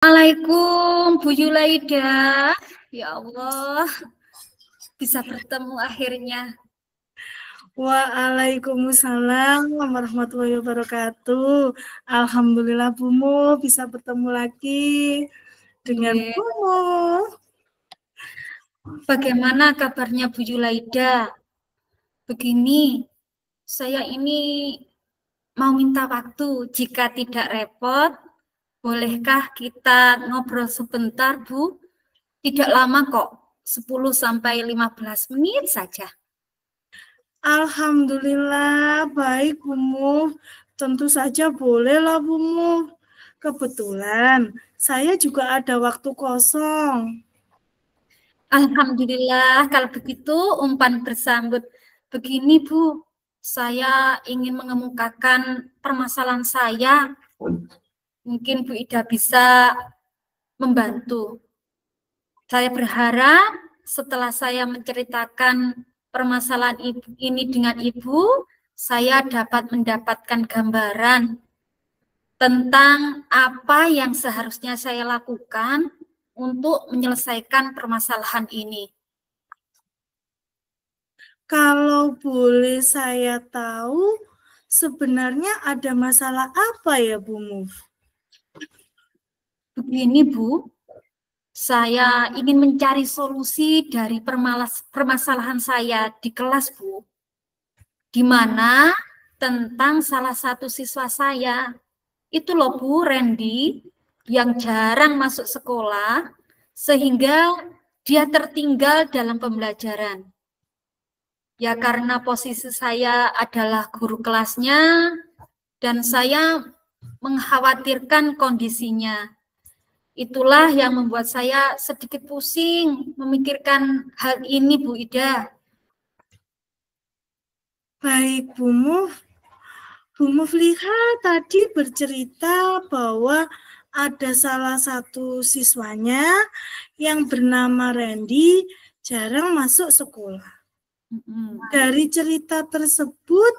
Assalamualaikum Bu Yulaida. Ya Allah, bisa bertemu akhirnya. Waalaikumsalam warahmatullahi wabarakatuh. Alhamdulillah Bumu bisa bertemu lagi dengan Bumu. Bagaimana kabarnya Bu Yulaida? Begini, saya ini mau minta waktu. Jika tidak repot, bolehkah kita ngobrol sebentar, Bu? Tidak lama kok, 10-15 menit saja. Alhamdulillah, baik Bumu. Tentu saja bolehlah Bumu. Kebetulan saya juga ada waktu kosong. Alhamdulillah, kalau begitu umpan bersambut. Begini Bu, saya ingin mengemukakan permasalahan saya. Mungkin Bu Ida bisa membantu. Saya berharap setelah saya menceritakan permasalahan ini dengan Ibu, saya dapat mendapatkan gambaran tentang apa yang seharusnya saya lakukan untuk menyelesaikan permasalahan ini. Kalau boleh saya tahu, sebenarnya ada masalah apa ya Bu Muf? Begini Bu, saya ingin mencari solusi dari permasalahan saya di kelas Bu, di mana tentang salah satu siswa saya, itu loh Bu, Randy, yang jarang masuk sekolah, sehingga dia tertinggal dalam pembelajaran. Ya karena posisi saya adalah guru kelasnya, dan saya mengkhawatirkan kondisinya. Itulah yang membuat saya sedikit pusing memikirkan hal ini, Bu Ida. Baik, Bu Muf. Bu Mufliha tadi bercerita bahwa ada salah satu siswanya yang bernama Randy jarang masuk sekolah. Dari cerita tersebut,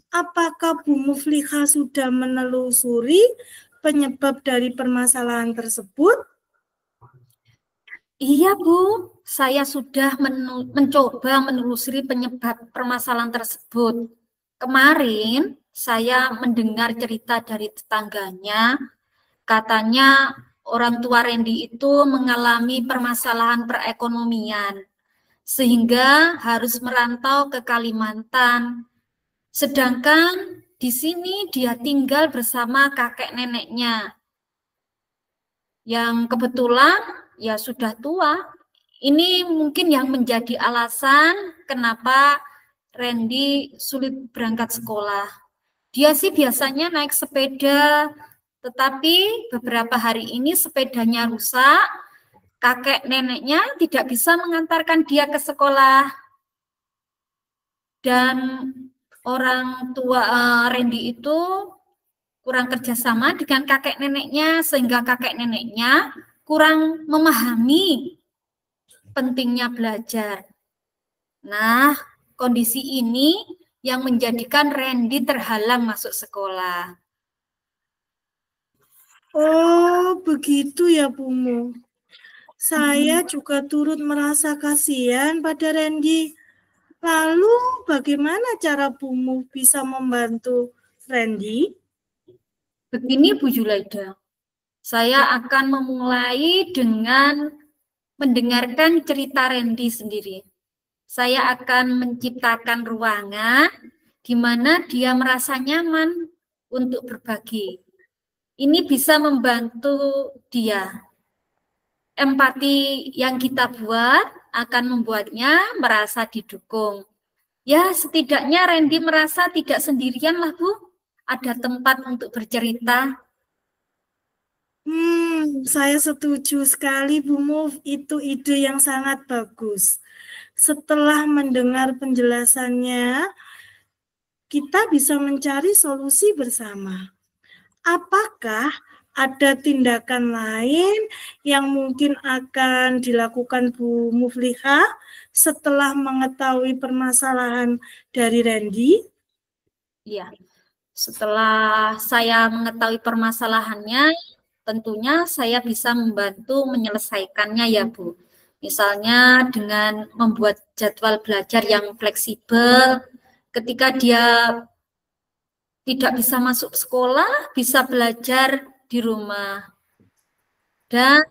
apakah Bu Mufliha sudah menelusuri penyebab dari permasalahan tersebut? Iya Bu, saya sudah mencoba menelusuri penyebab permasalahan tersebut. Kemarin saya mendengar cerita dari tetangganya, katanya orang tua Randy itu mengalami permasalahan perekonomian, sehingga harus merantau ke Kalimantan. Sedangkan di sini dia tinggal bersama kakek neneknya, yang kebetulan ya sudah tua. Ini mungkin yang menjadi alasan kenapa Randy sulit berangkat sekolah. Dia sih biasanya naik sepeda, tetapi beberapa hari ini sepedanya rusak, kakek neneknya tidak bisa mengantarkan dia ke sekolah. Dan orang tua Randy itu kurang kerjasama dengan kakek neneknya, sehingga kakek neneknya kurang memahami pentingnya belajar. Nah, kondisi ini yang menjadikan Randy terhalang masuk sekolah. Oh, begitu ya, Bumu. Saya juga turut merasa kasihan pada Randy. Lalu, bagaimana cara Bumu bisa membantu Randy? Begini Bu Yulaida, saya akan memulai dengan mendengarkan cerita Randy sendiri. Saya akan menciptakan ruangan di mana dia merasa nyaman untuk berbagi. Ini bisa membantu dia. Empati yang kita buat akan membuatnya merasa didukung. Ya, setidaknya Randy merasa tidak sendirian lah, Bu. Ada tempat untuk bercerita. Saya setuju sekali, Bu Muf. Itu ide yang sangat bagus. Setelah mendengar penjelasannya, kita bisa mencari solusi bersama. Apakah ada tindakan lain yang mungkin akan dilakukan Bu Mufliha setelah mengetahui permasalahan dari Randy? Ya, setelah saya mengetahui permasalahannya, tentunya saya bisa membantu menyelesaikannya ya Bu. Misalnya dengan membuat jadwal belajar yang fleksibel, ketika dia tidak bisa masuk sekolah, bisa belajar di rumah. Dan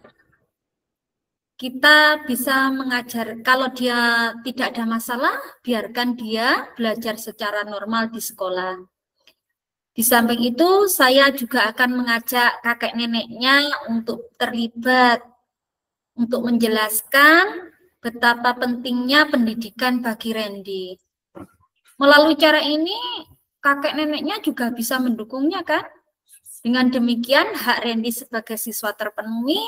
kita bisa mengajar, kalau dia tidak ada masalah, biarkan dia belajar secara normal di sekolah. Di samping itu, saya juga akan mengajak kakek neneknya untuk terlibat, untuk menjelaskan betapa pentingnya pendidikan bagi Randy. Melalui cara ini, kakek neneknya juga bisa mendukungnya, kan? Dengan demikian, hak Randy sebagai siswa terpenuhi,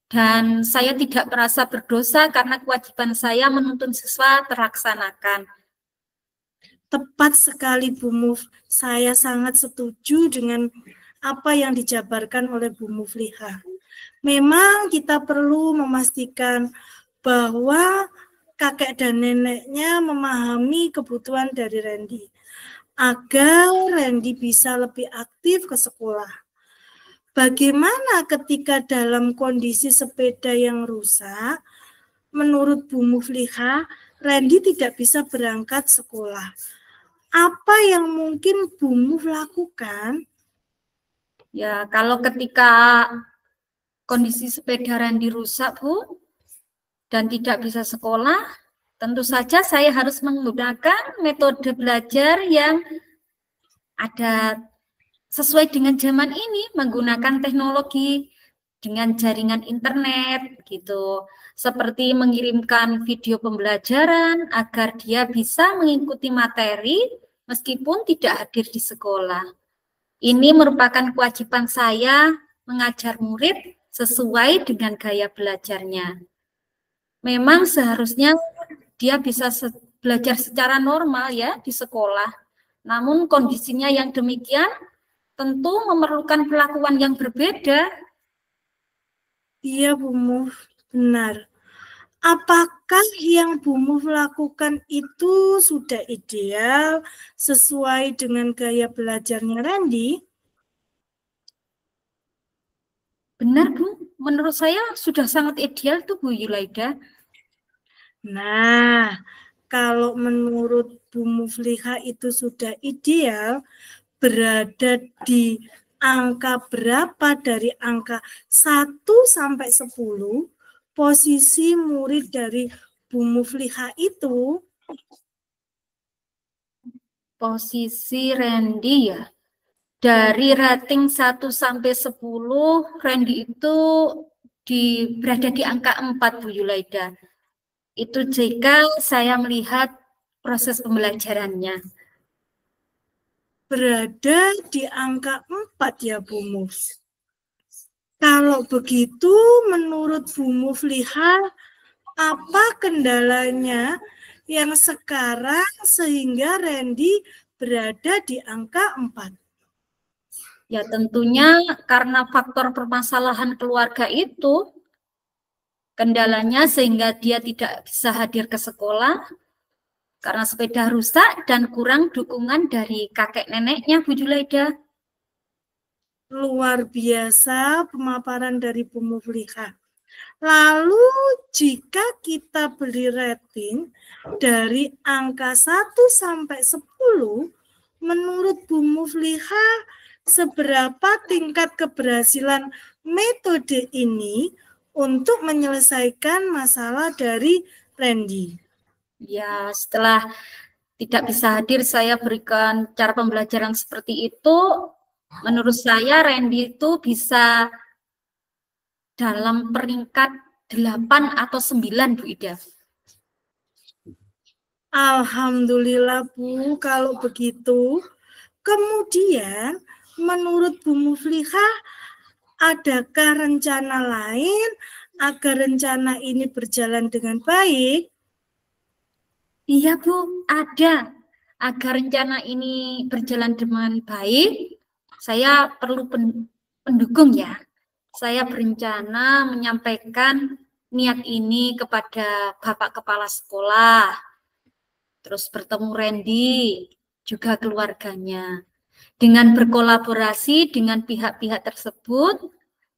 dan saya tidak merasa berdosa karena kewajiban saya menuntun siswa terlaksanakan. Tepat sekali Bu Muf, saya sangat setuju dengan apa yang dijabarkan oleh Bu Muflihah. Memang kita perlu memastikan bahwa kakek dan neneknya memahami kebutuhan dari Randy, agar Randy bisa lebih aktif ke sekolah. Bagaimana ketika dalam kondisi sepeda yang rusak? Menurut Bu Muflihah, Randy tidak bisa berangkat sekolah. Apa yang mungkin Bu Muf lakukan? Ya, kalau ketika kondisi sepeda Randy rusak, Bu, dan tidak bisa sekolah, tentu saja saya harus menggunakan metode belajar yang ada sesuai dengan zaman ini, menggunakan teknologi dengan jaringan internet gitu, seperti mengirimkan video pembelajaran agar dia bisa mengikuti materi meskipun tidak hadir di sekolah. Ini merupakan kewajiban saya mengajar murid sesuai dengan gaya belajarnya. Memang seharusnya dia bisa belajar secara normal ya di sekolah. Namun kondisinya yang demikian tentu memerlukan perlakuan yang berbeda. Iya Bu Muf, benar. Apakah yang Bu Muf lakukan itu sudah ideal sesuai dengan gaya belajarnya Randy? Benar Bu, menurut saya sudah sangat ideal tuh Bu Yulaida. Nah, kalau menurut Bu Muflihah itu sudah ideal, berada di angka berapa dari angka 1 sampai 10, posisi murid dari Bu Muflihah itu? Posisi Randy ya, dari rating 1 sampai 10, Randy itu berada di angka 4 Bu Yulaida. Itu jika saya melihat proses pembelajarannya. Berada di angka 4 ya Bu Muf. Kalau begitu menurut Bu Muflihah, apa kendalanya yang sekarang sehingga Randy berada di angka 4? Ya tentunya karena faktor permasalahan keluarga itu, kendalanya sehingga dia tidak bisa hadir ke sekolah, karena sepeda rusak dan kurang dukungan dari kakek neneknya Bu Julaida. Luar biasa pemaparan dari Bu Muflihah. Lalu jika kita beri rating dari angka 1 sampai 10, menurut Bu Muflihah seberapa tingkat keberhasilan metode ini untuk menyelesaikan masalah dari Randy? Ya, setelah tidak bisa hadir, saya berikan cara pembelajaran seperti itu. Menurut saya, Randy itu bisa dalam peringkat 8 atau 9, Bu Ida. Alhamdulillah Bu, kalau begitu. Kemudian, menurut Bu Muflihah, adakah rencana lain agar rencana ini berjalan dengan baik? Iya Bu, ada. Agar rencana ini berjalan dengan baik, saya perlu pendukung ya. Saya berencana menyampaikan niat ini kepada Bapak Kepala Sekolah, terus bertemu Randy, juga keluarganya. Dengan berkolaborasi dengan pihak-pihak tersebut,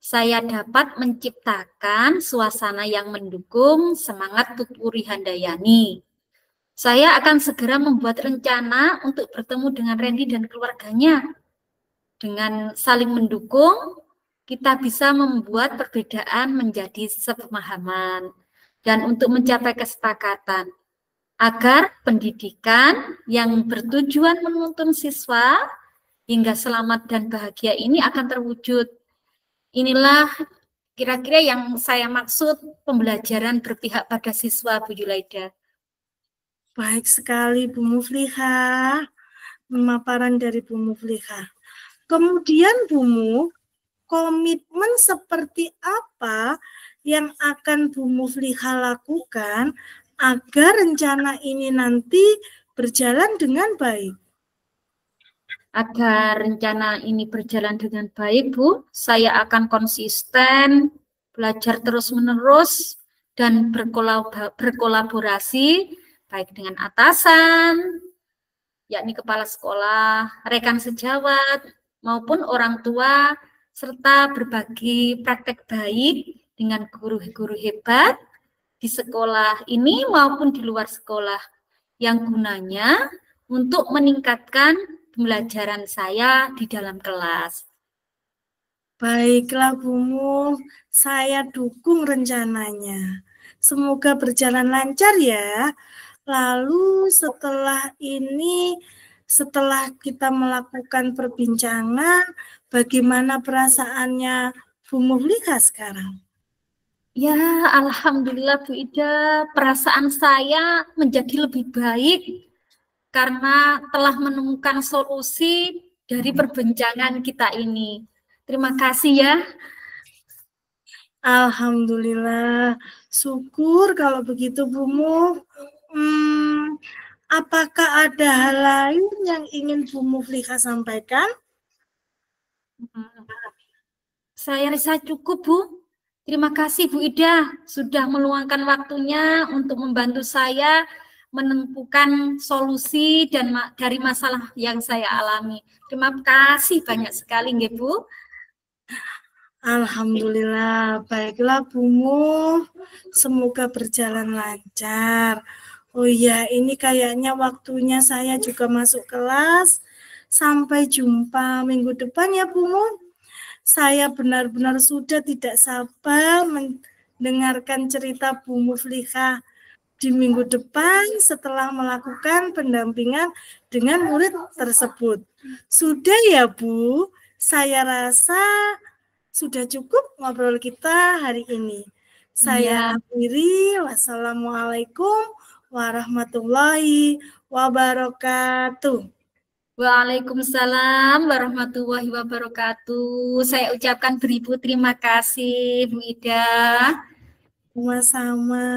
saya dapat menciptakan suasana yang mendukung semangat Bu Puri Handayani. Saya akan segera membuat rencana untuk bertemu dengan Randy dan keluarganya. Dengan saling mendukung, kita bisa membuat perbedaan menjadi sepemahaman. Dan untuk mencapai kesepakatan, agar pendidikan yang bertujuan menuntun siswa hingga selamat dan bahagia ini akan terwujud. Inilah kira-kira yang saya maksud pembelajaran berpihak pada siswa, Bu Yulaida. Baik sekali Bu Muflihah, pemaparan dari Bu Muflihah. Kemudian Bu Muf, komitmen seperti apa yang akan Bu Muflihah lakukan agar rencana ini nanti berjalan dengan baik? Agar rencana ini berjalan dengan baik, Bu, saya akan konsisten, belajar terus-menerus, dan berkolaborasi baik dengan atasan, yakni kepala sekolah, rekan sejawat, maupun orang tua, serta berbagi praktek baik dengan guru-guru hebat di sekolah ini maupun di luar sekolah, yang gunanya untuk meningkatkan pembelajaran saya di dalam kelas. Baiklah Bu Muf, saya dukung rencananya. Semoga berjalan lancar ya. Lalu setelah ini, setelah kita melakukan perbincangan, bagaimana perasaannya Bu Muflihah sekarang? Ya, alhamdulillah Bu Ida, perasaan saya menjadi lebih baik karena telah menemukan solusi dari perbincangan kita ini. Terima kasih ya. Alhamdulillah, syukur kalau begitu Bu Muf. Apakah ada hal lain yang ingin Bu Muflihah sampaikan? Saya rasa cukup, Bu. Terima kasih Bu Ida sudah meluangkan waktunya untuk membantu saya menemukan solusi dan dari masalah yang saya alami. Terima kasih banyak sekali, nggih, Bu. Alhamdulillah, baiklah Bu Muf. Semoga berjalan lancar. Oh iya, ini kayaknya waktunya saya juga masuk kelas. Sampai jumpa minggu depan ya Bu Muf. Saya benar-benar sudah tidak sabar mendengarkan cerita Bu Muflihah di minggu depan setelah melakukan pendampingan dengan murid tersebut. Sudah ya Bu, saya rasa sudah cukup ngobrol kita hari ini. Saya akhiri, wassalamualaikum warahmatullahi wabarakatuh. Waalaikumsalam warahmatullahi wabarakatuh. Saya ucapkan beribu terima kasih, Bu Ida. Sama-sama.